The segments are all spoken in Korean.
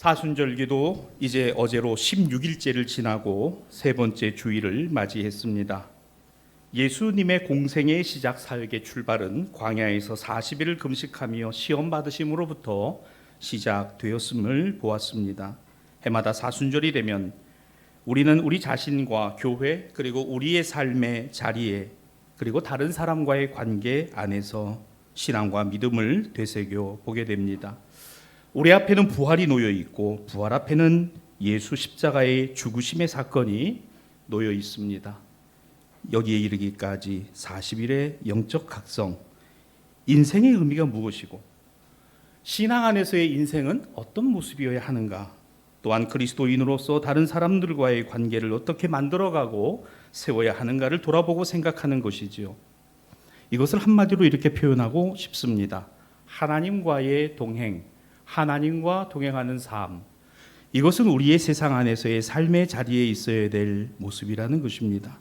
사순절기도 이제 어제로 16일째를 지나고 세 번째 주일을 맞이했습니다. 예수님의 공생의 시작 사역의 출발은 광야에서 40일을 금식하며 시험 받으심으로부터 시작되었음을 보았습니다. 해마다 사순절이 되면 우리는 우리 자신과 교회 그리고 우리의 삶의 자리에 그리고 다른 사람과의 관계 안에서 신앙과 믿음을 되새겨 보게 됩니다. 우리 앞에는 부활이 놓여 있고 부활 앞에는 예수 십자가의 죽으심의 사건이 놓여 있습니다. 여기에 이르기까지 40일의 영적 각성, 인생의 의미가 무엇이고 신앙 안에서의 인생은 어떤 모습이어야 하는가, 또한 그리스도인으로서 다른 사람들과의 관계를 어떻게 만들어가고 세워야 하는가를 돌아보고 생각하는 것이지요. 이것을 한마디로 이렇게 표현하고 싶습니다. 하나님과의 동행, 하나님과 동행하는 삶, 이것은 우리의 세상 안에서의 삶의 자리에 있어야 될 모습이라는 것입니다.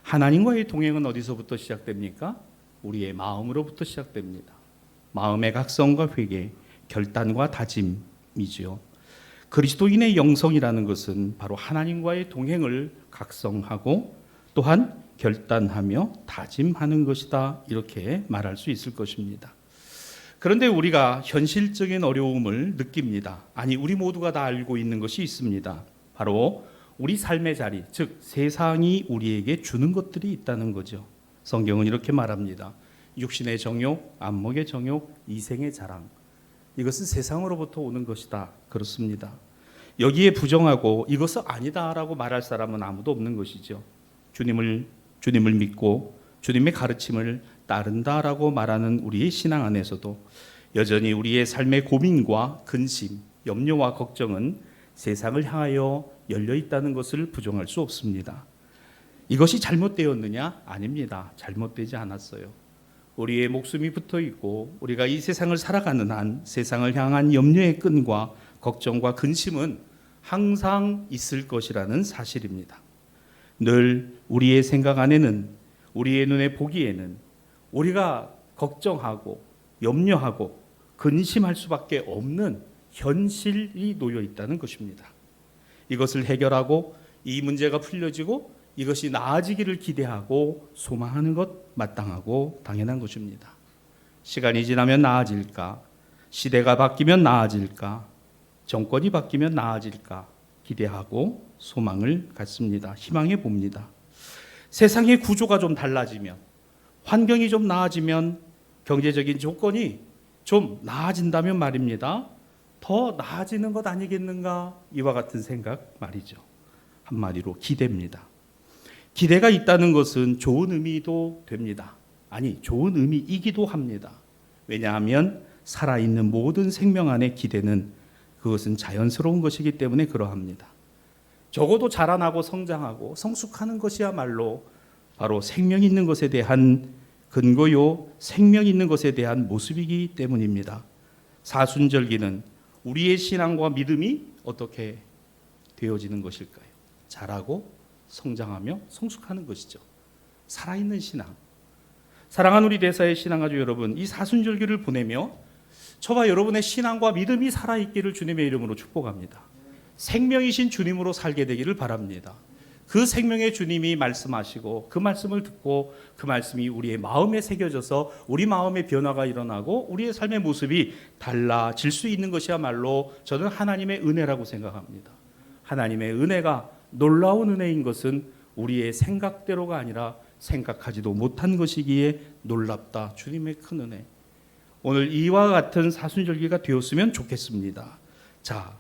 하나님과의 동행은 어디서부터 시작됩니까? 우리의 마음으로부터 시작됩니다. 마음의 각성과 회개, 결단과 다짐이지요. 그리스도인의 영성이라는 것은 바로 하나님과의 동행을 각성하고 또한 결단하며 다짐하는 것이다, 이렇게 말할 수 있을 것입니다. 그런데 우리가 현실적인 어려움을 느낍니다. 아니, 우리 모두가 다 알고 있는 것이 있습니다. 바로 우리 삶의 자리, 즉 세상이 우리에게 주는 것들이 있다는 거죠. 성경은 이렇게 말합니다. 육신의 정욕, 안목의 정욕, 이생의 자랑, 이것은 세상으로부터 오는 것이다, 그렇습니다. 여기에 부정하고 이것은 아니다라고 말할 사람은 아무도 없는 것이죠. 주님을 믿고 주님의 가르침을 따른다라고 말하는 우리의 신앙 안에서도 여전히 우리의 삶의 고민과 근심, 염려와 걱정은 세상을 향하여 열려 있다는 것을 부정할 수 없습니다. 이것이 잘못되었느냐? 아닙니다. 잘못되지 않았어요. 우리의 목숨이 붙어 있고 우리가 이 세상을 살아가는 한 세상을 향한 염려의 끈과 걱정과 근심은 항상 있을 것이라는 사실입니다. 늘 우리의 생각 안에는, 우리의 눈에 보기에는 우리가 걱정하고 염려하고 근심할 수밖에 없는 현실이 놓여 있다는 것입니다. 이것을 해결하고 이 문제가 풀려지고 이것이 나아지기를 기대하고 소망하는 것 마땅하고 당연한 것입니다. 시간이 지나면 나아질까? 시대가 바뀌면 나아질까? 정권이 바뀌면 나아질까? 기대하고 소망을 갖습니다. 희망해 봅니다. 세상의 구조가 좀 달라지면, 환경이 좀 나아지면, 경제적인 조건이 좀 나아진다면 말입니다. 더 나아지는 것 아니겠는가? 이와 같은 생각 말이죠. 한마디로 기대입니다. 기대가 있다는 것은 좋은 의미도 됩니다. 아니, 좋은 의미이기도 합니다. 왜냐하면 살아있는 모든 생명 안에 기대는, 그것은 자연스러운 것이기 때문에 그러합니다. 적어도 자라나고 성장하고 성숙하는 것이야말로 바로 생명 있는 것에 대한 근거요, 생명 있는 것에 대한 모습이기 때문입니다. 사순절기는 우리의 신앙과 믿음이 어떻게 되어지는 것일까요? 자라고 성장하며 성숙하는 것이죠. 살아있는 신앙. 사랑하는 우리 대사의 신앙가족 여러분, 이 사순절기를 보내며 저와 여러분의 신앙과 믿음이 살아있기를 주님의 이름으로 축복합니다. 생명이신 주님으로 살게 되기를 바랍니다. 그 생명의 주님이 말씀하시고 그 말씀을 듣고 그 말씀이 우리의 마음에 새겨져서 우리 마음의 변화가 일어나고 우리의 삶의 모습이 달라질 수 있는 것이야말로 저는 하나님의 은혜라고 생각합니다. 하나님의 은혜가 놀라운 은혜인 것은 우리의 생각대로가 아니라 생각하지도 못한 것이기에 놀랍다. 주님의 큰 은혜. 오늘 이와 같은 사순절기가 되었으면 좋겠습니다. 자,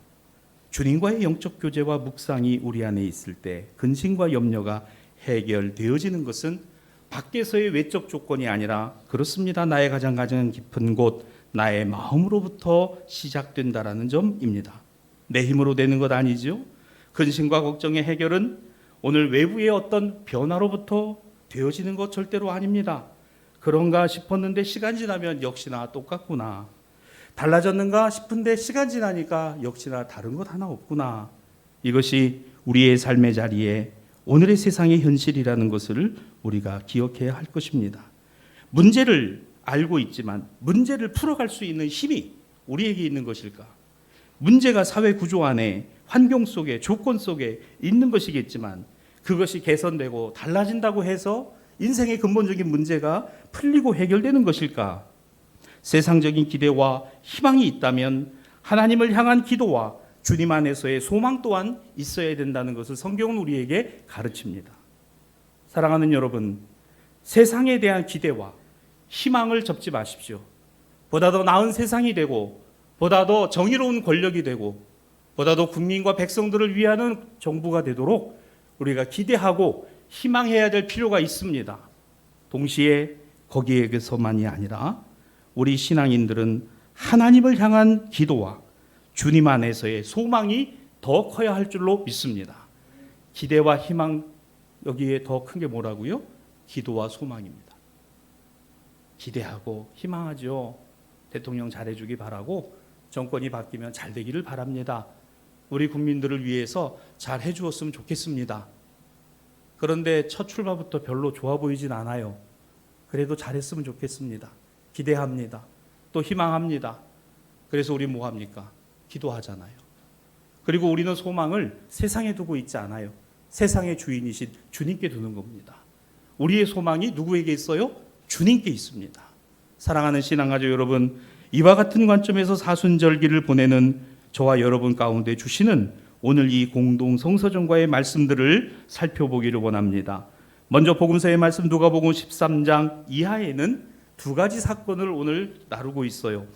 주님과의 영적 교제와 묵상이 우리 안에 있을 때 근심과 염려가 해결되어지는 것은 밖에서의 외적 조건이 아니라, 그렇습니다, 나의 가장 깊은 곳, 나의 마음으로부터 시작된다라는 점입니다. 내 힘으로 되는 것 아니죠. 근심과 걱정의 해결은 오늘 외부의 어떤 변화로부터 되어지는 것 절대로 아닙니다. 그런가 싶었는데 시간 지나면 역시나 똑같구나. 달라졌는가 싶은데 시간 지나니까 역시나 다른 것 하나 없구나. 이것이 우리의 삶의 자리에 오늘의 세상의 현실이라는 것을 우리가 기억해야 할 것입니다. 문제를 알고 있지만 문제를 풀어갈 수 있는 힘이 우리에게 있는 것일까? 문제가 사회 구조 안에 환경 속에 조건 속에 있는 것이겠지만 그것이 개선되고 달라진다고 해서 인생의 근본적인 문제가 풀리고 해결되는 것일까? 세상적인 기대와 희망이 있다면 하나님을 향한 기도와 주님 안에서의 소망 또한 있어야 된다는 것을 성경은 우리에게 가르칩니다. 사랑하는 여러분, 세상에 대한 기대와 희망을 접지 마십시오. 보다 더 나은 세상이 되고 보다 더 정의로운 권력이 되고 보다 더 국민과 백성들을 위하는 정부가 되도록 우리가 기대하고 희망해야 될 필요가 있습니다. 동시에 거기에서만이 아니라 우리 신앙인들은 하나님을 향한 기도와 주님 안에서의 소망이 더 커야 할 줄로 믿습니다. 기대와 희망, 여기에 더 큰 게 뭐라고요? 기도와 소망입니다. 기대하고 희망하죠. 대통령 잘해주기 바라고 정권이 바뀌면 잘 되기를 바랍니다. 우리 국민들을 위해서 잘 해주었으면 좋겠습니다. 그런데 첫 출발부터 별로 좋아 보이진 않아요. 그래도 잘했으면 좋겠습니다. 기대합니다. 또 희망합니다. 그래서 우리 뭐 합니까? 기도하잖아요. 그리고 우리는 소망을 세상에 두고 있지 않아요. 세상의 주인이신 주님께 두는 겁니다. 우리의 소망이 누구에게 있어요? 주님께 있습니다. 사랑하는 신앙가족 여러분, 이와 같은 관점에서 사순절기를 보내는 저와 여러분 가운데 주시는 오늘 이 공동 성서전과의 말씀들을 살펴보기를 원합니다. 먼저 복음서의 말씀 누가복음 13장 이하에는 두 가지 사건을 오늘 나누고 있어요.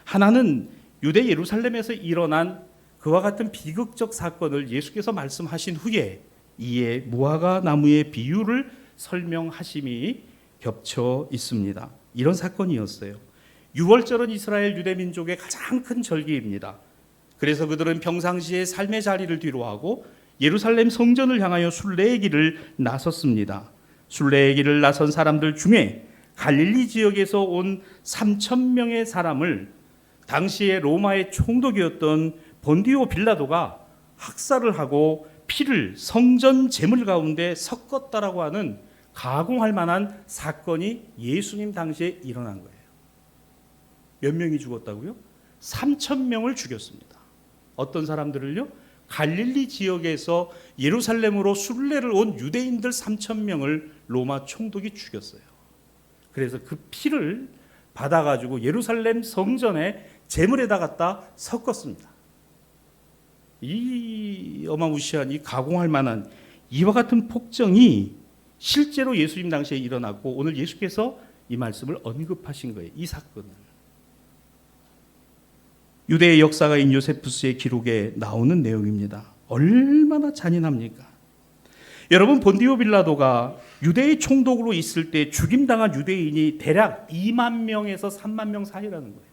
하나는 유대 예루살렘에서 일어난 그와 같은 비극적 사건을 예수께서 말씀하신 후에 이에 무화과 나무의 비유를 설명하심이 겹쳐 있습니다. 이런 사건이었어요. 유월절은 이스라엘 유대 민족의 가장 큰 절기입니다. 그래서 그들은 평상시에 삶의 자리를 뒤로하고 예루살렘 성전을 향하여 순례의 길을 나섰습니다. 순례의 길을 나선 사람들 중에 갈릴리 지역에서 온 3,000명의 사람을 당시에 로마의 총독이었던 본디오 빌라도가 학살을 하고 피를 성전 제물 가운데 섞었다라고 하는 가공할 만한 사건이 예수님 당시에 일어난 거예요. 몇 명이 죽었다고요? 3,000명을 죽였습니다. 어떤 사람들을요? 갈릴리 지역에서 예루살렘으로 순례를 온 유대인들 3,000명을 로마 총독이 죽였어요. 그래서 그 피를 받아가지고 예루살렘 성전에 제물에다 갖다 섞었습니다. 이 어마무시한 이 가공할 만한 이와 같은 폭정이 실제로 예수님 당시에 일어났고 오늘 예수께서 이 말씀을 언급하신 거예요. 이 사건을. 유대의 역사가인 요세푸스의 기록에 나오는 내용입니다. 얼마나 잔인합니까? 여러분, 본디오 빌라도가 유대의 총독으로 있을 때 죽임당한 유대인이 대략 2만 명에서 3만 명 사이라는 거예요.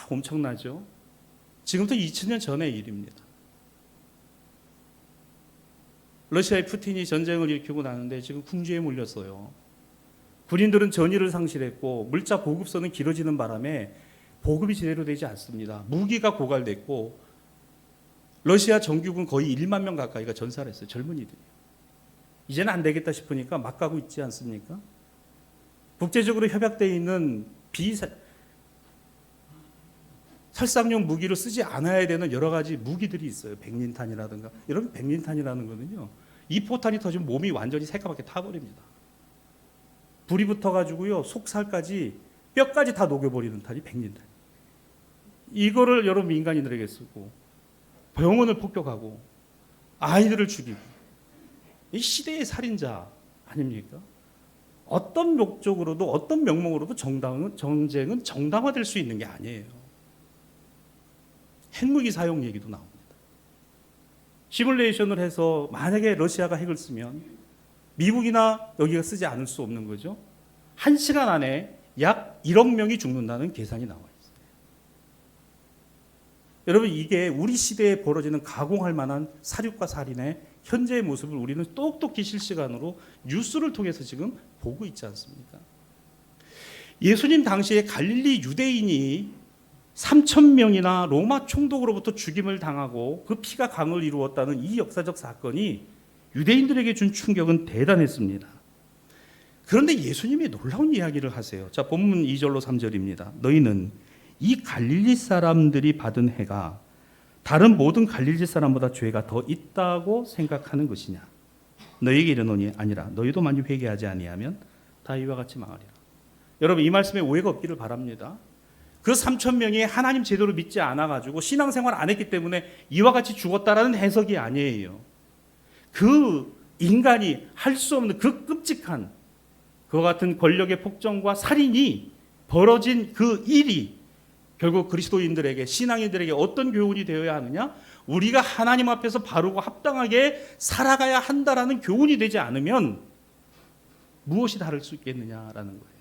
엄청나죠? 지금부터 2000년 전의 일입니다. 러시아의 푸틴이 전쟁을 일으키고 나는데 지금 궁지에 몰렸어요. 군인들은 전의를 상실했고 물자 보급선은 길어지는 바람에 보급이 제대로 되지 않습니다. 무기가 고갈됐고 러시아 정규군 거의 1만 명 가까이가 전사를 했어요. 젊은이들이. 이제는 안 되겠다 싶으니까 막 가고 있지 않습니까? 국제적으로 협약되어 있는 살상용 무기를 쓰지 않아야 되는 여러 가지 무기들이 있어요. 백린탄이라든가. 여러분, 백린탄이라는 거는요, 이 포탄이 터지면 몸이 완전히 새까맣게 타버립니다. 불이 붙어가지고요, 속살까지 뼈까지 다 녹여버리는 탄이 백린탄. 이거를 여러분 민간인들에게 쓰고 병원을 폭격하고 아이들을 죽이고 이 시대의 살인자 아닙니까? 어떤 목적으로도 어떤 명목으로도 전쟁은 정당화될 수 있는 게 아니에요. 핵무기 사용 얘기도 나옵니다. 시뮬레이션을 해서 만약에 러시아가 핵을 쓰면 미국이나 여기가 쓰지 않을 수 없는 거죠. 1시간 안에 약 1억 명이 죽는다는 계산이 나와 있어요. 여러분, 이게 우리 시대에 벌어지는 가공할 만한 사륙과 살인의 현재의 모습을 우리는 똑똑히 실시간으로 뉴스를 통해서 지금 보고 있지 않습니까? 예수님 당시에 갈릴리 유대인이 3,000명이나 로마 총독으로부터 죽임을 당하고 그 피가 강을 이루었다는 이 역사적 사건이 유대인들에게 준 충격은 대단했습니다. 그런데 예수님이 놀라운 이야기를 하세요. 자, 본문 2절로 3절입니다. 너희는 이 갈릴리 사람들이 받은 해가 다른 모든 갈릴리 사람보다 죄가 더 있다고 생각하는 것이냐? 너희에게 이르노니 아니라 너희도 만일 회개하지 아니하면 다 이와 같이 망하리라. 여러분, 이 말씀에 오해가 없기를 바랍니다. 그 3천 명이 하나님 제대로 믿지 않아가지고 신앙생활 안 했기 때문에 이와 같이 죽었다라는 해석이 아니에요. 그 인간이 할 수 없는 그 끔찍한 그와 같은 권력의 폭정과 살인이 벌어진 그 일이 결국 그리스도인들에게, 신앙인들에게 어떤 교훈이 되어야 하느냐? 우리가 하나님 앞에서 바르고 합당하게 살아가야 한다라는 교훈이 되지 않으면 무엇이 다를 수 있겠느냐라는 거예요.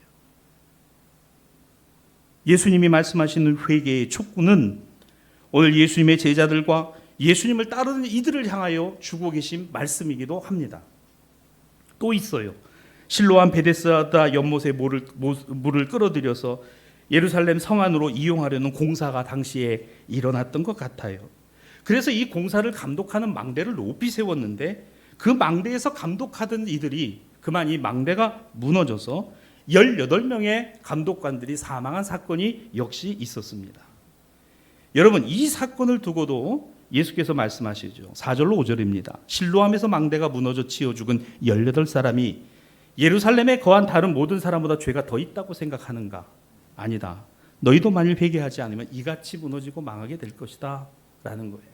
예수님이 말씀하시는 회개의 촉구는 오늘 예수님의 제자들과 예수님을 따르는 이들을 향하여 주고 계신 말씀이기도 합니다. 또 있어요. 실로암 베데스다 연못에 물을 끌어들여서 예루살렘 성 안으로 이용하려는 공사가 당시에 일어났던 것 같아요. 그래서 이 공사를 감독하는 망대를 높이 세웠는데 그 망대에서 감독하던 이들이 그만 이 망대가 무너져서 18명의 감독관들이 사망한 사건이 역시 있었습니다. 여러분, 이 사건을 두고도 예수께서 말씀하시죠. 4절로 5절입니다. 실로암에서 망대가 무너져 치어 죽은 18사람이 예루살렘에 거한 다른 모든 사람보다 죄가 더 있다고 생각하는가? 아니다. 너희도 만일 회개하지 않으면 이같이 무너지고 망하게 될 것이다 라는 거예요.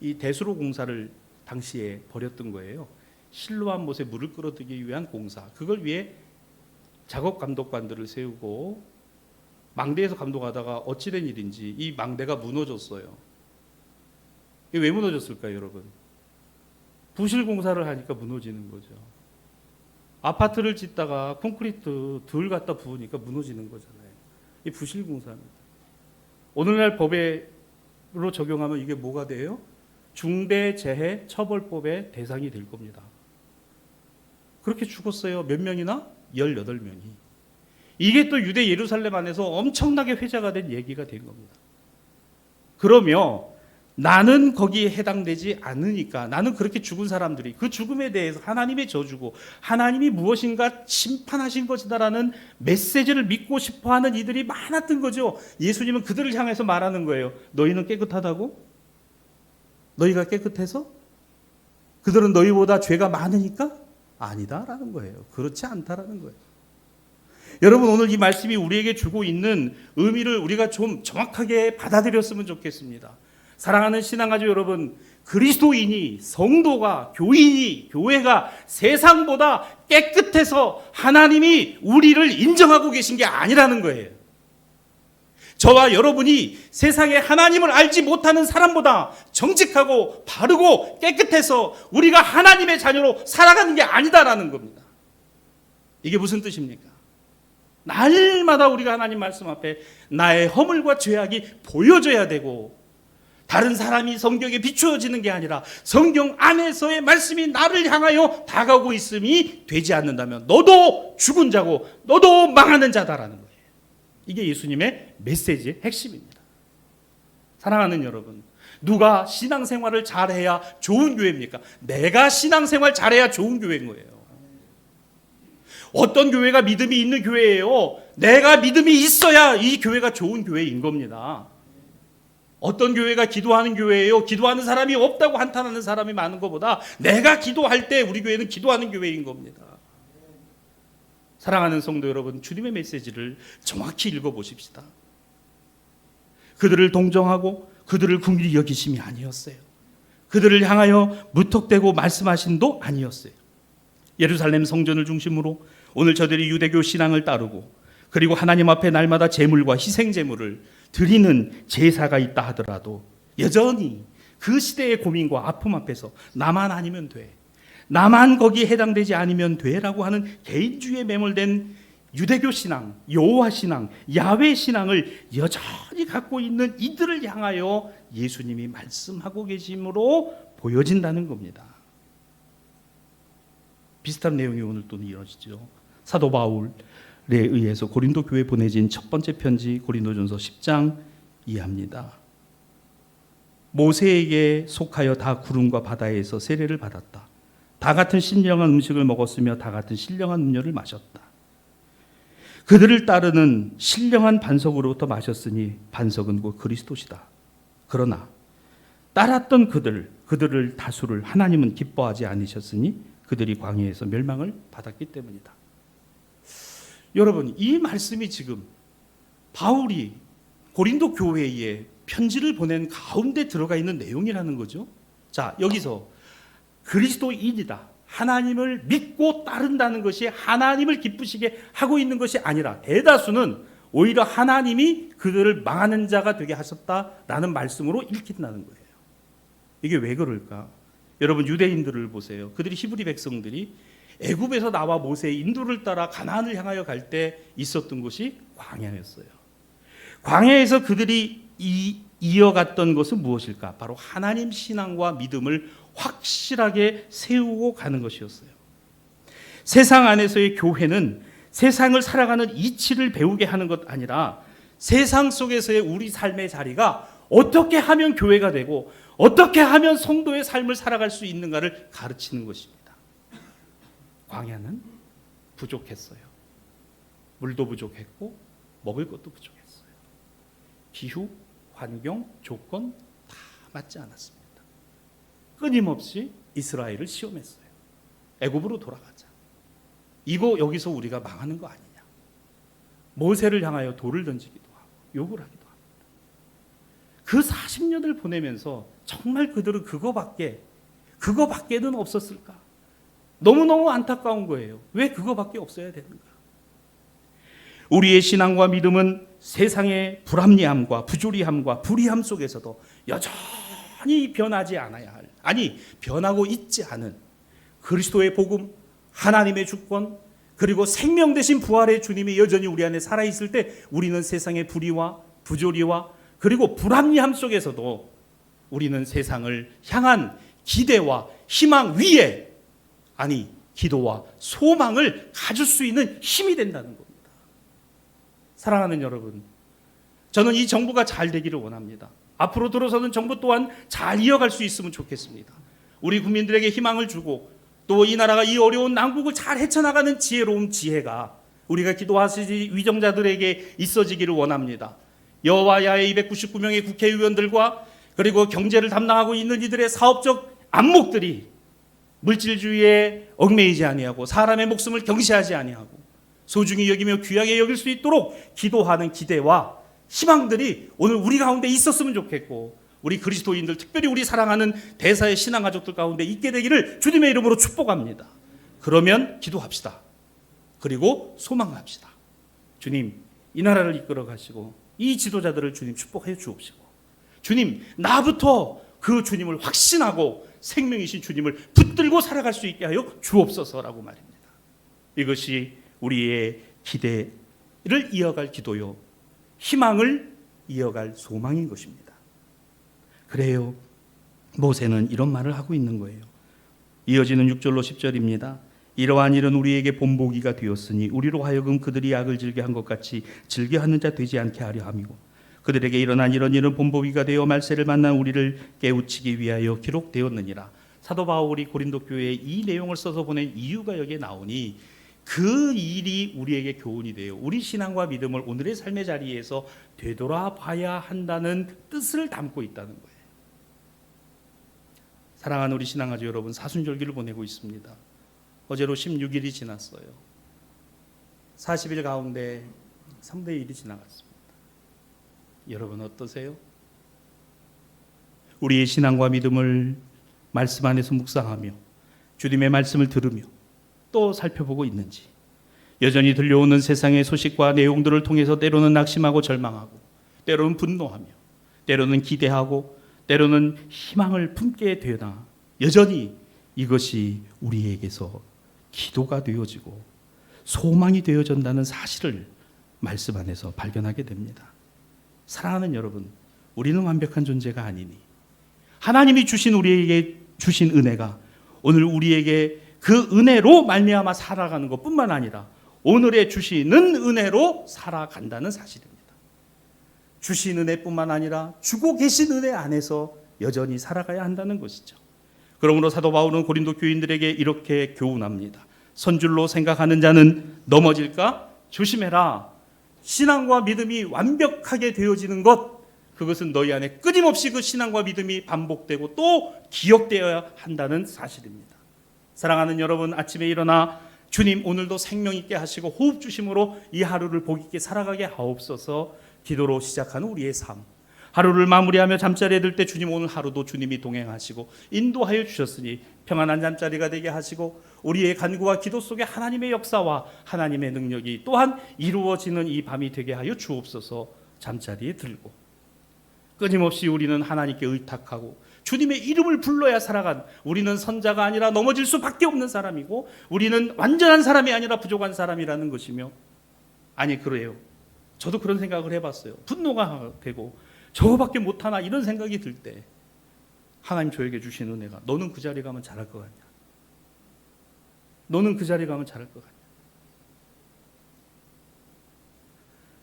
이 대수로 공사를 당시에 벌였던 거예요. 실로암 못에 물을 끌어들이기 위한 공사. 그걸 위해 작업 감독관들을 세우고 망대에서 감독하다가 어찌된 일인지 이 망대가 무너졌어요. 이게 왜 무너졌을까요, 여러분? 부실 공사를 하니까 무너지는 거죠. 아파트를 짓다가 콘크리트 덜 갖다 부으니까 무너지는 거잖아요. 이 부실 공사입니다. 오늘날 법으로 적용하면 이게 뭐가 돼요? 중대재해 처벌법의 대상이 될 겁니다. 그렇게 죽었어요. 몇 명이나? 18명이. 이게 또 유대 예루살렘 안에서 엄청나게 회자가 된 얘기가 된 겁니다. 그러며 나는 거기에 해당되지 않으니까, 나는 그렇게 죽은 사람들이 그 죽음에 대해서 하나님의 저주고 하나님이 무엇인가 심판하신 것이다라는 메시지를 믿고 싶어하는 이들이 많았던 거죠. 예수님은 그들을 향해서 말하는 거예요. 너희는 깨끗하다고? 너희가 깨끗해서? 그들은 너희보다 죄가 많으니까? 아니다라는 거예요. 그렇지 않다라는 거예요. 여러분, 오늘 이 말씀이 우리에게 주고 있는 의미를 우리가 좀 정확하게 받아들였으면 좋겠습니다. 사랑하는 신앙가족 여러분, 그리스도인이, 성도가, 교인이, 교회가 세상보다 깨끗해서 하나님이 우리를 인정하고 계신 게 아니라는 거예요. 저와 여러분이 세상에 하나님을 알지 못하는 사람보다 정직하고 바르고 깨끗해서 우리가 하나님의 자녀로 살아가는 게 아니다라는 겁니다. 이게 무슨 뜻입니까? 날마다 우리가 하나님 말씀 앞에 나의 허물과 죄악이 보여져야 되고, 다른 사람이 성경에 비추어지는 게 아니라 성경 안에서의 말씀이 나를 향하여 다가오고 있음이 되지 않는다면 너도 죽은 자고 너도 망하는 자다라는 거예요. 이게 예수님의 메시지의 핵심입니다. 사랑하는 여러분, 누가 신앙생활을 잘해야 좋은 교회입니까? 내가 신앙생활 잘해야 좋은 교회인 거예요. 어떤 교회가 믿음이 있는 교회예요? 내가 믿음이 있어야 이 교회가 좋은 교회인 겁니다. 어떤 교회가 기도하는 교회예요? 기도하는 사람이 없다고 한탄하는 사람이 많은 것보다 내가 기도할 때 우리 교회는 기도하는 교회인 겁니다. 사랑하는 성도 여러분, 주님의 메시지를 정확히 읽어보십시다. 그들을 동정하고 그들을 긍휼히 여기심이 아니었어요. 그들을 향하여 무턱대고 말씀하신도 아니었어요. 예루살렘 성전을 중심으로 오늘 저들이 유대교 신앙을 따르고 그리고 하나님 앞에 날마다 제물과 희생제물을 드리는 제사가 있다 하더라도 여전히 그 시대의 고민과 아픔 앞에서 나만 아니면 돼, 나만 거기에 해당되지 않으면 돼라고 하는 개인주의에 매몰된 유대교 신앙, 여호와 신앙, 야훼 신앙을 여전히 갖고 있는 이들을 향하여 예수님이 말씀하고 계심으로 보여진다는 겁니다. 비슷한 내용이 오늘 또 이어지죠. 사도 바울에 의해서 고린도 교회에 보내진 첫 번째 편지 고린도전서 10장 이하입니다. 모세에게 속하여 다 구름과 바다에서 세례를 받았다. 다 같은 신령한 음식을 먹었으며 다 같은 신령한 음료를 마셨다. 그들을 따르는 신령한 반석으로부터 마셨으니 반석은 곧 그리스도시다. 그러나 따랐던 그들을 다수를 하나님은 기뻐하지 않으셨으니 그들이 광야에서 멸망을 받았기 때문이다. 여러분, 이 말씀이 지금 바울이 고린도 교회에 편지를 보낸 가운데 들어가 있는 내용이라는 거죠. 자, 여기서 그리스도인이다, 하나님을 믿고 따른다는 것이 하나님을 기쁘시게 하고 있는 것이 아니라 대다수는 오히려 하나님이 그들을 망하는 자가 되게 하셨다라는 말씀으로 읽힌다는 거예요. 이게 왜 그럴까? 여러분, 유대인들을 보세요. 그들이 히브리 백성들이 애굽에서 나와 모세의 인도를 따라 가나안을 향하여 갈 때 있었던 곳이 광야였어요. 광야에서 그들이 이어갔던 것은 무엇일까? 바로 하나님 신앙과 믿음을 확실하게 세우고 가는 것이었어요. 세상 안에서의 교회는 세상을 살아가는 이치를 배우게 하는 것 아니라 세상 속에서의 우리 삶의 자리가 어떻게 하면 교회가 되고 어떻게 하면 성도의 삶을 살아갈 수 있는가를 가르치는 것입니다. 광야는 부족했어요. 물도 부족했고 먹을 것도 부족했어요. 기후, 환경, 조건 다 맞지 않았습니다. 끊임없이 이스라엘을 시험했어요. 애굽으로 돌아가자. 이거 여기서 우리가 망하는 거 아니냐. 모세를 향하여 돌을 던지기도 하고 욕을 하기도 합니다. 그 40년을 보내면서 정말 그들은 그거밖에는 없었을까? 너무너무 안타까운 거예요. 왜 그거밖에 없어야 되는가? 우리의 신앙과 믿음은 세상의 불합리함과 부조리함과 불의함 속에서도 여전히 변하지 않아야 할, 아니 변하고 있지 않은 그리스도의 복음, 하나님의 주권, 그리고 생명 대신 부활의 주님이 여전히 우리 안에 살아있을 때 우리는 세상의 불의와 부조리와 그리고 불합리함 속에서도 우리는 세상을 향한 기대와 희망 위에, 아니 기도와 소망을 가질 수 있는 힘이 된다는 겁니다. 사랑하는 여러분, 저는 이 정부가 잘 되기를 원합니다. 앞으로 들어서는 정부 또한 잘 이어갈 수 있으면 좋겠습니다. 우리 국민들에게 희망을 주고 또 이 나라가 이 어려운 난국을 잘 헤쳐나가는 지혜로운 지혜가 우리가 기도하시지 위정자들에게 있어지기를 원합니다. 여와 야의 299명의 국회의원들과 그리고 경제를 담당하고 있는 이들의 사업적 안목들이 물질주의에 얽매이지 아니하고 사람의 목숨을 경시하지 아니하고 소중히 여기며 귀하게 여길 수 있도록 기도하는 기대와 희망들이 오늘 우리 가운데 있었으면 좋겠고, 우리 그리스도인들, 특별히 우리 사랑하는 대사의 신앙가족들 가운데 있게 되기를 주님의 이름으로 축복합니다. 그러면 기도합시다. 그리고 소망합시다. 주님, 이 나라를 이끌어 가시고 이 지도자들을 주님 축복해 주옵시고, 주님, 나부터 그 주님을 확신하고 생명이신 주님을 붙들고 살아갈 수 있게 하여 주옵소서라고 말입니다. 이것이 우리의 기대를 이어갈 기도요, 희망을 이어갈 소망인 것입니다. 그래요, 모세는 이런 말을 하고 있는 거예요. 이어지는 6절로 10절입니다. 이러한 일은 우리에게 본보기가 되었으니 우리로 하여금 그들이 악을 즐겨한 것 같이 즐겨하는 자 되지 않게 하려 함이고, 그들에게 일어난 이런 일은 본보기가 되어 말세를 만난 우리를 깨우치기 위하여 기록되었느니라. 사도 바울이 고린도 교회에 이 내용을 써서 보낸 이유가 여기에 나오니 그 일이 우리에게 교훈이 돼요. 우리 신앙과 믿음을 오늘의 삶의 자리에서 되돌아봐야 한다는 뜻을 담고 있다는 거예요. 사랑하는 우리 신앙가족 여러분, 사순절기를 보내고 있습니다. 어제로 16일이 지났어요. 40일 가운데 3대 1이 지나갔습니다. 여러분 어떠세요? 우리의 신앙과 믿음을 말씀 안에서 묵상하며 주님의 말씀을 들으며 또 살펴보고 있는지, 여전히 들려오는 세상의 소식과 내용들을 통해서 때로는 낙심하고 절망하고, 때로는 분노하며, 때로는 기대하고, 때로는 희망을 품게 되나 여전히 이것이 우리에게서 기도가 되어지고 소망이 되어진다는 사실을 말씀 안에서 발견하게 됩니다. 사랑하는 여러분, 우리는 완벽한 존재가 아니니 하나님이 주신 우리에게 주신 은혜가 오늘 우리에게 그 은혜로 말미암아 살아가는 것뿐만 아니라 오늘의 주시는 은혜로 살아간다는 사실입니다. 주신 은혜뿐만 아니라 주고 계신 은혜 안에서 여전히 살아가야 한다는 것이죠. 그러므로 사도 바울은 고린도 교인들에게 이렇게 교훈합니다. 선줄로 생각하는 자는 넘어질까? 조심해라. 신앙과 믿음이 완벽하게 되어지는 것, 그것은 너희 안에 끊임없이 그 신앙과 믿음이 반복되고 또 기억되어야 한다는 사실입니다. 사랑하는 여러분, 아침에 일어나 주님 오늘도 생명 있게 하시고 호흡 주심으로 이 하루를 복 있게 살아가게 하옵소서. 기도로 시작하는 우리의 삶, 하루를 마무리하며 잠자리에 들 때 주님 오늘 하루도 주님이 동행하시고 인도하여 주셨으니 평안한 잠자리가 되게 하시고 우리의 간구와 기도 속에 하나님의 역사와 하나님의 능력이 또한 이루어지는 이 밤이 되게 하여 주옵소서. 잠자리에 들고 끊임없이 우리는 하나님께 의탁하고 주님의 이름을 불러야 살아간, 우리는 선자가 아니라 넘어질 수밖에 없는 사람이고 우리는 완전한 사람이 아니라 부족한 사람이라는 것이며, 아니 그래요. 저도 그런 생각을 해봤어요. 분노가 되고 저거밖에 못하나 이런 생각이 들 때 하나님 저에게 주신 은혜가, 너는 그 자리 가면 잘할 것 같냐? 너는 그 자리 가면 잘할 것 같냐?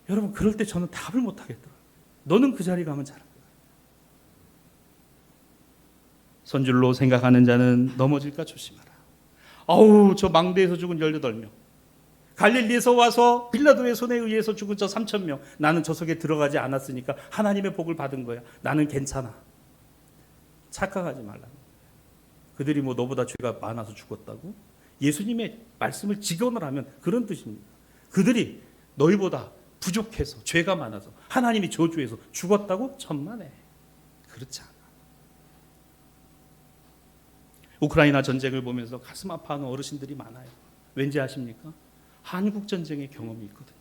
여러분, 그럴 때 저는 답을 못 하겠더라고요. 너는 그 자리 가면 잘할 것 같냐? 선줄로 생각하는 자는 넘어질까 조심하라. 아우, 저 망대에서 죽은 18명, 갈릴리에서 와서 빌라도의 손에 의해서 죽은 저 3,000명, 나는 저 속에 들어가지 않았으니까 하나님의 복을 받은 거야. 나는 괜찮아. 착각하지 말라는 거예요. 그들이 뭐 너보다 죄가 많아서 죽었다고? 예수님의 말씀을 직언을 하면 그런 뜻입니다. 그들이 너희보다 부족해서 죄가 많아서 하나님이 저주해서 죽었다고? 천만에 그렇지 않아. 우크라이나 전쟁을 보면서 가슴 아파하는 어르신들이 많아요. 왠지 아십니까? 한국 전쟁의 경험이 있거든요.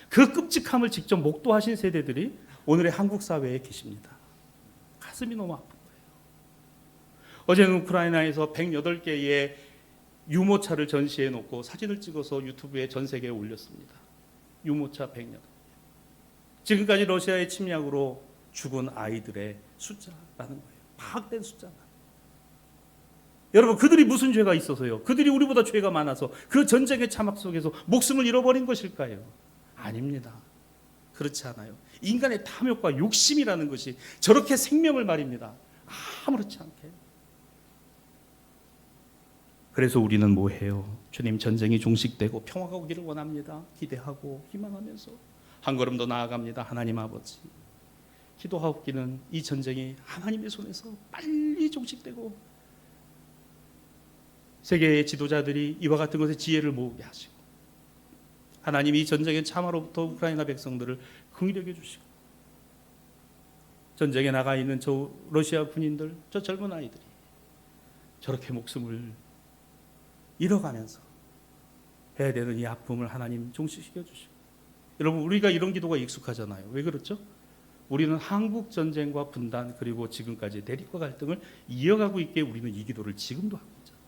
그 끔찍함을 직접 목도하신 세대들이 오늘의 한국 사회에 계십니다. 가슴이 너무 아픈 거예요. 어제는 우크라이나에서 108개의 유모차를 전시해 놓고 사진을 찍어서 유튜브에 전 세계에 올렸습니다. 유모차 108개. 지금까지 러시아의 침략으로 죽은 아이들의 숫자라는 거예요. 파악된 숫자다. 여러분, 그들이 무슨 죄가 있어서요? 그들이 우리보다 죄가 많아서 그 전쟁의 참악 속에서 목숨을 잃어버린 것일까요? 아닙니다. 그렇지 않아요. 인간의 탐욕과 욕심이라는 것이 저렇게 생명을 말입니다. 아무렇지 않게. 그래서 우리는 뭐 해요? 주님, 전쟁이 종식되고 평화가 오기를 원합니다. 기대하고 희망하면서 한 걸음 더 나아갑니다. 하나님 아버지, 기도하옵기는 이 전쟁이 하나님의 손에서 빨리 종식되고 세계의 지도자들이 이와 같은 것에 지혜를 모으게 하시고, 하나님이 이 전쟁의 참화로부터 우크라이나 백성들을 긍휼히 여겨주시고, 전쟁에 나가 있는 저 러시아 군인들, 저 젊은 아이들이 저렇게 목숨을 잃어가면서 해야 되는 이 아픔을 하나님 종식시켜 주시고. 여러분, 우리가 이런 기도가 익숙하잖아요. 왜 그렇죠? 우리는 한국 전쟁과 분단, 그리고 지금까지 대립과 갈등을 이어가고 있기에 우리는 이 기도를 지금도 하고 있잖아요.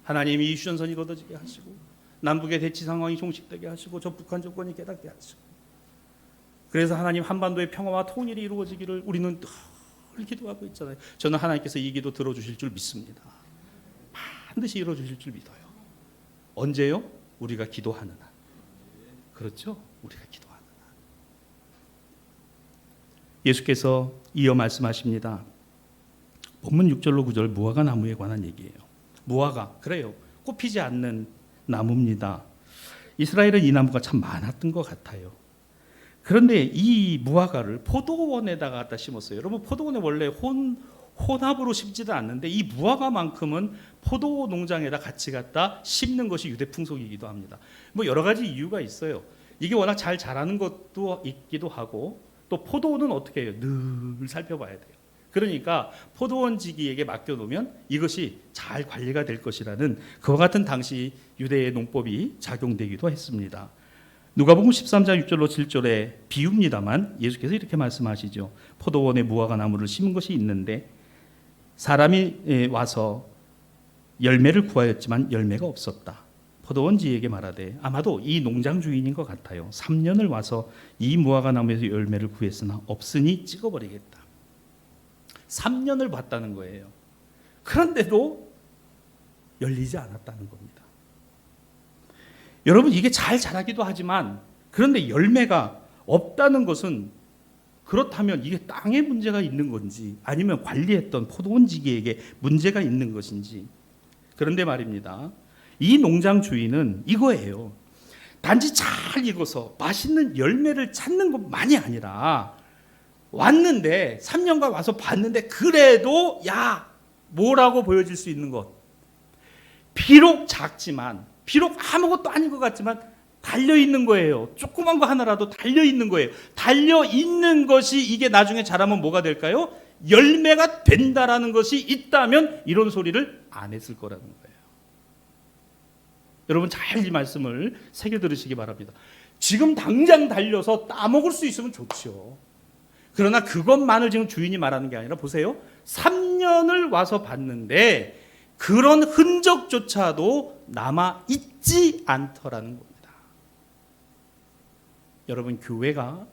하나님이 이 휴전선이 걷어지게 하시고 남북의 대치 상황이 종식되게 하시고 저 북한 정권이 깨닫게 하시고, 그래서 하나님 한반도의 평화와 통일이 이루어지기를 우리는 늘 기도하고 있잖아요. 저는 하나님께서 이 기도 들어주실 줄 믿습니다. 반드시 이루어주실 줄 믿어요. 언제요? 우리가 기도하는 한. 그렇죠? 우리가 기도하는 한. 예수께서 이어 말씀하십니다. 본문 6절로 9절 무화과 나무에 관한 얘기예요. 무화과, 그래요. 꽃피지 않는 나무입니다. 이스라엘은 이 나무가 참 많았던 것 같아요. 그런데 이 무화과를 포도원에다가 갖다 심었어요. 여러분, 포도원에 원래 혼합으로 심지도 않는데 이 무화과만큼은 포도 농장에다 같이 갖다 심는 것이 유대 풍속이기도 합니다. 뭐 여러 가지 이유가 있어요. 이게 워낙 잘 자라는 것도 있기도 하고, 또 포도원은 어떻게 해요? 늘 살펴봐야 돼요. 그러니까 포도원지기에게 맡겨놓으면 이것이 잘 관리가 될 것이라는 그와 같은 당시 유대의 농법이 작용되기도 했습니다. 누가복음 13장 6절로 7절에 비유입니다만 예수께서 이렇게 말씀하시죠. 포도원에 무화과 나무를 심은 것이 있는데 사람이 와서 열매를 구하였지만 열매가 없었다. 포도원지에게 말하되 아마도 이 농장 주인인 것 같아요. 3년을 와서 이 무화과 나무에서 열매를 구했으나 없으니 찍어버리겠다. 3년을 봤다는 거예요. 그런데도 열리지 않았다는 겁니다. 여러분, 이게 잘 자라기도 하지만 그런데 열매가 없다는 것은, 그렇다면 이게 땅에 문제가 있는 건지 아니면 관리했던 포도원지기에게 문제가 있는 것인지. 그런데 말입니다, 이 농장 주인은 이거예요. 단지 잘 익어서 맛있는 열매를 찾는 것만이 아니라 왔는데 3년간 와서 봤는데 그래도 야 뭐라고 보여질 수 있는 것, 비록 작지만 비록 아무것도 아닌 것 같지만 달려있는 거예요. 조그만 거 하나라도 달려있는 거예요. 달려있는 것이 이게 나중에 자라면 뭐가 될까요? 열매가 된다라는 것이 있다면 이런 소리를 안 했을 거라는 거예요. 여러분 잘 이 말씀을 새겨 들으시기 바랍니다. 지금 당장 달려서 따먹을 수 있으면 좋죠. 그러나 그것만을 지금 주인이 말하는 게 아니라 보세요. 3년을 와서 봤는데 그런 흔적조차도 남아 있지 않더라는 겁니다. 여러분 교회가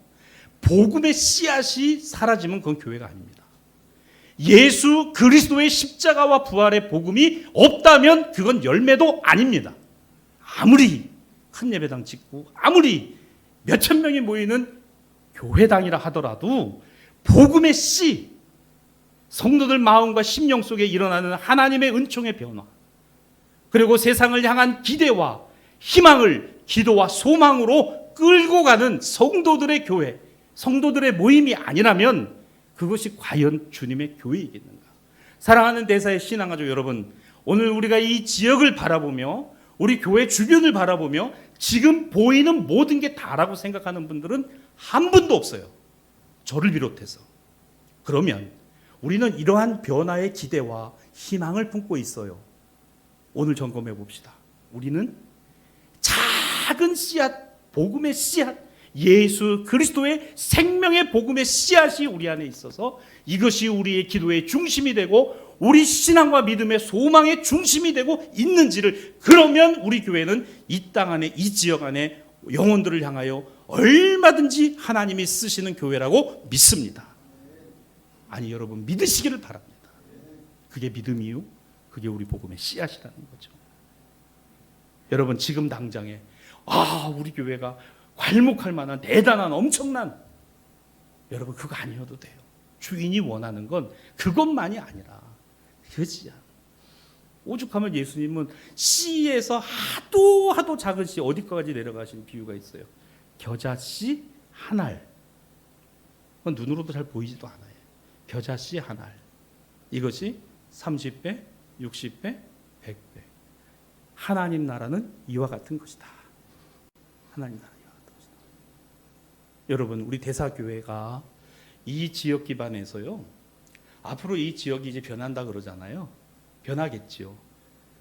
복음의 씨앗이 사라지면 그건 교회가 아닙니다. 예수 그리스도의 십자가와 부활의 복음이 없다면 그건 열매도 아닙니다. 아무리 큰 예배당 짓고 아무리 몇천 명이 모이는 교회당이라 하더라도 복음의 씨, 성도들 마음과 심령 속에 일어나는 하나님의 은총의 변화, 그리고 세상을 향한 기대와 희망을 기도와 소망으로 끌고 가는 성도들의 교회, 성도들의 모임이 아니라면 그것이 과연 주님의 교회이겠는가? 사랑하는 대사의 신앙가족 여러분, 오늘 우리가 이 지역을 바라보며 우리 교회 주변을 바라보며 지금 보이는 모든 게 다라고 생각하는 분들은 한 분도 없어요. 저를 비롯해서. 그러면 우리는 이러한 변화의 기대와 희망을 품고 있어요. 오늘 점검해 봅시다. 우리는 작은 씨앗, 복음의 씨앗, 예수 그리스도의 생명의 복음의 씨앗이 우리 안에 있어서 이것이 우리의 기도의 중심이 되고 우리 신앙과 믿음의 소망의 중심이 되고 있는지를, 그러면 우리 교회는 이 땅 안에, 이 지역 안에 영혼들을 향하여 얼마든지 하나님이 쓰시는 교회라고 믿습니다. 아니 여러분 믿으시기를 바랍니다. 그게 믿음이요, 그게 우리 복음의 씨앗이라는 거죠. 여러분 지금 당장에 우리 교회가 괄목할 만한 대단한 엄청난, 여러분 그거 아니어도 돼요. 주인이 원하는 건 그것만이 아니라 그지 않아. 오죽하면 예수님은 씨에서 하도 작은 씨 어디까지 내려가신 비유가 있어요. 겨자씨 한 알. 그건 눈으로도 잘 보이지도 않아요. 겨자씨 한 알. 이것이 30배, 60배, 100배. 하나님 나라는 이와 같은 것이다. 하나님 나라 이와 같은 것이다. 여러분 우리 대사교회가 이 지역 기반에서요, 앞으로 이 지역이 이제 변한다 그러잖아요. 변하겠지요.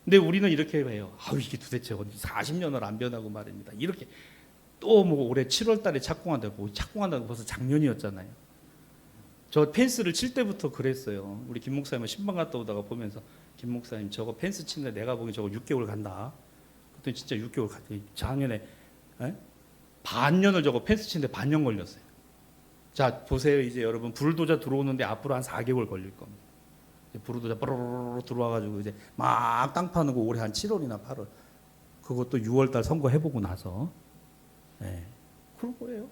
근데 우리는 이렇게 해요. 이게 도대체 40년을 안 변하고 말입니다. 이렇게 또 뭐 올해 7월 달에 착공한다고 벌써 작년이었잖아요. 저 펜스를 칠 때부터 그랬어요. 우리 김 목사님은 신방 갔다 오다가 보면서 김 목사님 저거 펜스 치는데 내가 보기 저거 6개월 간다. 그랬더니 진짜 6개월 갔더니 작년에 반년을 저거 펜스 치는데 반년 걸렸어요. 자 보세요. 이제 여러분 불도저 들어오는데 앞으로 한 4개월 걸릴 겁니다. 불도저 뽀로로로 들어와가지고 이제 막 땅 파는 거 올해 한 7월이나 8월. 그것도 6월달 선거해보고 나서. 그럴 거예요.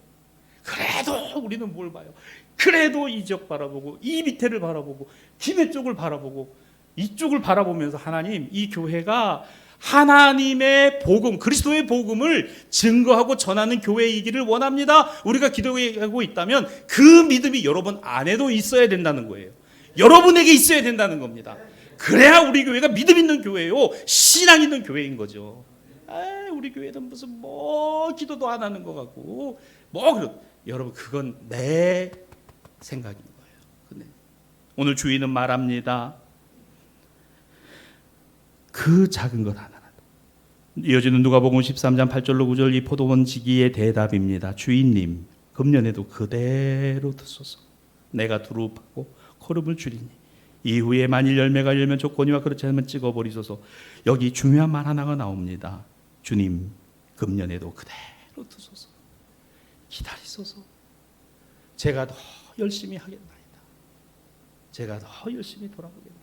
그래도 우리는 뭘 봐요? 그래도 이 지역 바라보고 이 밑에를 바라보고 김해 쪽을 바라보고 이쪽을 바라보면서 하나님, 이 교회가 하나님의 복음, 그리스도의 복음을 증거하고 전하는 교회이기를 원합니다. 우리가 기도하고 있다면 그 믿음이 여러분 안에도 있어야 된다는 거예요. 여러분에게 있어야 된다는 겁니다. 그래야 우리 교회가 믿음 있는 교회요, 신앙 있는 교회인 거죠. 우리 교회는 무슨 기도도 안 하는 것 같고 여러분 그건 내 생각인 거예요. 근데 오늘 주인은 말합니다. 그 작은 것 하나라도. 이어지는 누가복음 13장 8절로 9절 이 포도원 지기의 대답입니다. 주인님, 금년에도 그대로 두소서. 내가 두릅하고 거름을 줄이니 이후에 만일 열매가 열면 조건이와 그렇지 않으면 찍어버리소서. 여기 중요한 말 하나가 나옵니다. 주님, 금년에도 그대로 두소서. 기다리소서. 제가 더 열심히 하겠나이다. 제가 더 열심히 돌아보겠나이다.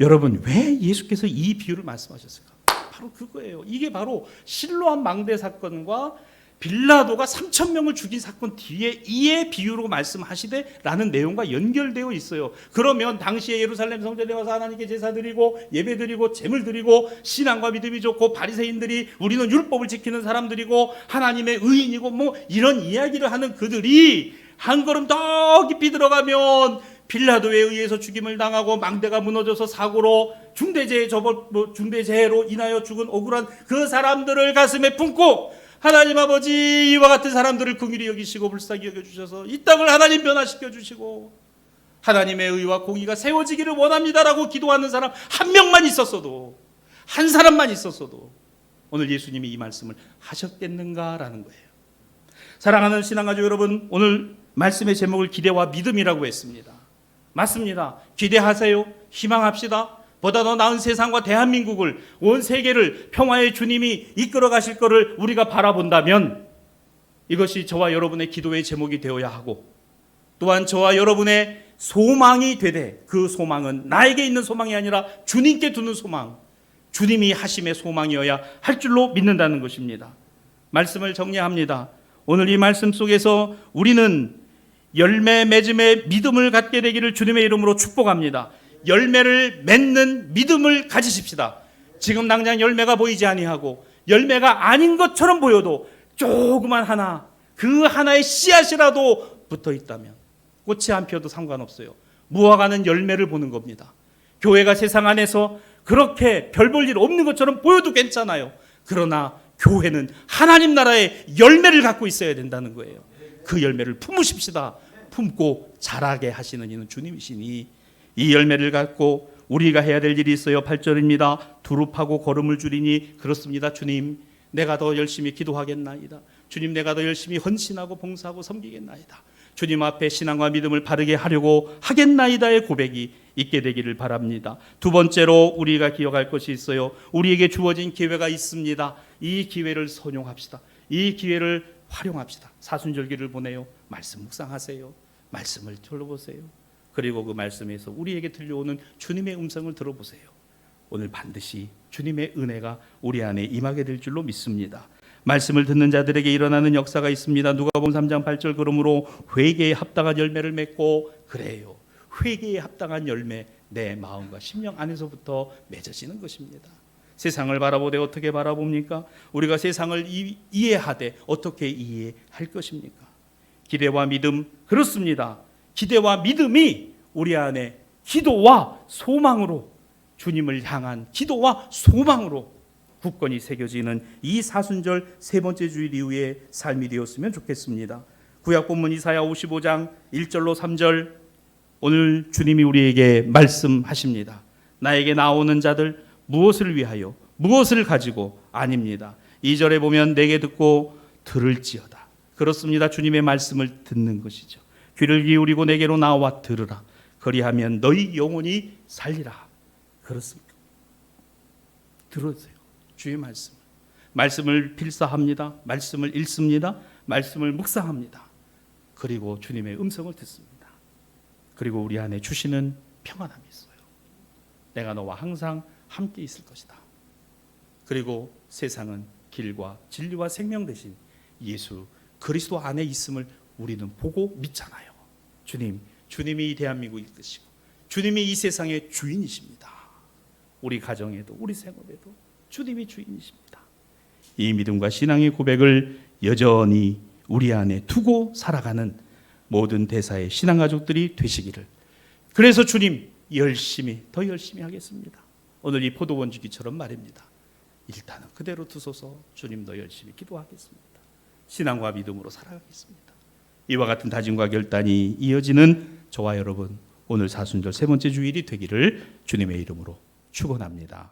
여러분 왜 예수께서 이 비유를 말씀하셨을까? 바로 그거예요. 이게 바로 실로암 망대 사건과 빌라도가 3천 명을 죽인 사건 뒤에 이의 비유로 말씀하시되 라는 내용과 연결되어 있어요. 그러면 당시에 예루살렘 성전에 와서 하나님께 제사 드리고 예배 드리고 제물 드리고 신앙과 믿음이 좋고 바리새인들이 우리는 율법을 지키는 사람들이고 하나님의 의인이고 뭐 이런 이야기를 하는 그들이 한 걸음 더 깊이 들어가면 빌라도에 의해서 죽임을 당하고 망대가 무너져서 사고로 중대재해로 인하여 죽은 억울한 그 사람들을 가슴에 품고 하나님 아버지 이와 같은 사람들을 긍휼히 여기시고 불쌍히 여겨주셔서 이 땅을 하나님 변화시켜 주시고 하나님의 의와 공의가 세워지기를 원합니다라고 기도하는 사람 한 명만 있었어도, 한 사람만 있었어도 오늘 예수님이 이 말씀을 하셨겠는가라는 거예요. 사랑하는 신앙가족 여러분, 오늘 말씀의 제목을 기대와 믿음이라고 했습니다. 맞습니다. 기대하세요. 희망합시다. 보다 더 나은 세상과 대한민국을, 온 세계를 평화의 주님이 이끌어 가실 것을 우리가 바라본다면 이것이 저와 여러분의 기도의 제목이 되어야 하고, 또한 저와 여러분의 소망이 되되, 그 소망은 나에게 있는 소망이 아니라 주님께 두는 소망, 주님이 하심의 소망이어야 할 줄로 믿는다는 것입니다. 말씀을 정리합니다. 오늘 이 말씀 속에서 우리는 열매 맺음의 믿음을 갖게 되기를 주님의 이름으로 축복합니다. 열매를 맺는 믿음을 가지십시다. 지금 당장 열매가 보이지 아니하고 열매가 아닌 것처럼 보여도 조그만 하나, 그 하나의 씨앗이라도 붙어 있다면 꽃이 안 피어도 상관없어요. 무화과는 열매를 보는 겁니다. 교회가 세상 안에서 그렇게 별 볼 일 없는 것처럼 보여도 괜찮아요. 그러나 교회는 하나님 나라의 열매를 갖고 있어야 된다는 거예요. 그 열매를 품으십시다. 품고 자라게 하시는 이는 주님이시니 이 열매를 갖고 우리가 해야 될 일이 있어요. 8절입니다. 두릅하고 걸음을 줄이니 그렇습니다. 주님, 내가 더 열심히 기도하겠나이다. 주님, 내가 더 열심히 헌신하고 봉사하고 섬기겠나이다. 주님 앞에 신앙과 믿음을 바르게 하려고 하겠나이다의 고백이 있게 되기를 바랍니다. 두 번째로 우리가 기억할 것이 있어요. 우리에게 주어진 기회가 있습니다. 이 기회를 선용합시다. 이 기회를 활용합시다. 사순절기를 보내요. 말씀 묵상하세요. 말씀을 들어보세요. 그리고 그 말씀에서 우리에게 들려오는 주님의 음성을 들어보세요. 오늘 반드시 주님의 은혜가 우리 안에 임하게 될 줄로 믿습니다. 말씀을 듣는 자들에게 일어나는 역사가 있습니다. 누가복음 3장 8절, 그러므로 회개에 합당한 열매를 맺고, 그래요, 회개에 합당한 열매, 내 마음과 심령 안에서부터 맺어지는 것입니다. 세상을 바라보되 어떻게 바라봅니까? 우리가 세상을 이해하되 어떻게 이해할 것입니까? 기대와 믿음, 그렇습니다. 기대와 믿음이 우리 안에 기도와 소망으로, 주님을 향한 기도와 소망으로 굳건히 새겨지는 이 사순절 세 번째 주일 이후의 삶이 되었으면 좋겠습니다. 구약 본문 이사야 55장 1절로 3절, 오늘 주님이 우리에게 말씀하십니다. 나에게 나오는 자들 무엇을 위하여 무엇을 가지고 아닙니다. 2절에 보면 내게 듣고 들을지어다. 그렇습니다. 주님의 말씀을 듣는 것이죠. 귀를 기울이고 내게로 나와 들으라. 그리하면 너희 영혼이 살리라. 그렇습니다. 들으세요. 주의 말씀을 필사합니다. 말씀을 읽습니다. 말씀을 묵상합니다. 그리고 주님의 음성을 듣습니다. 그리고 우리 안에 주시는 평안함이 있어요. 내가 너와 항상 함께 있을 것이다. 그리고 세상은 길과 진리와 생명 되신 예수 그리스도 안에 있음을 우리는 보고 믿잖아요. 주님이 이 대한민국을 이끄시고 주님이 이 세상의 주인이십니다. 우리 가정에도 우리 생활에도 주님이 주인이십니다. 이 믿음과 신앙의 고백을 여전히 우리 안에 두고 살아가는 모든 대사의 신앙가족들이 되시기를, 그래서 주님 더 열심히 하겠습니다. 오늘 이 포도원 주기처럼 말입니다. 일단은 그대로 두소서. 주님 더 열심히 기도하겠습니다. 신앙과 믿음으로 살아가겠습니다. 이와 같은 다짐과 결단이 이어지는 저와 여러분, 오늘 사순절 세 번째 주일이 되기를 주님의 이름으로 축원합니다.